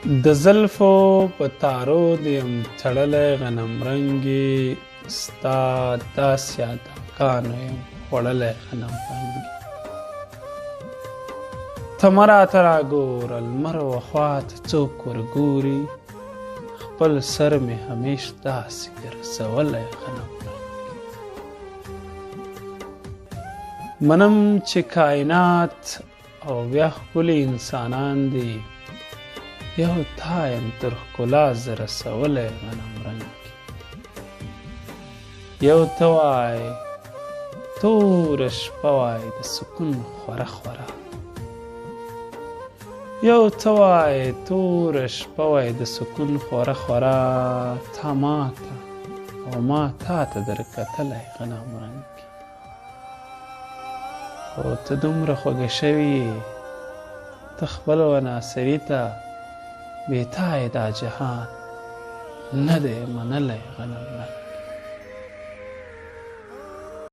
د زلفو په تارو دیم تړلی غنم رنګې ستا داسې اداګانو یم خوړلی غنم رنګې ته مه راته راګوره لمر و خواته څوک ورګوري خپل سر مې همیش داسې ګرځولی غنم رنګې منم چې کائنات او بیا ښکلي انسانان دي یو تا یم تر ښکلا زه رسولی غنم رنګې یو ته وایې توره شپه وایې د سکون خوره خوره یو ته وایې توره شپه وایې د سکون خوره خوره تا ما ته او ما تا ته در کتلی غنم رنګې خو ته دومره خوږه شوې یې ته خپل وناصري ته بې تا یې دا جهان نه دی منلی غنم رنګې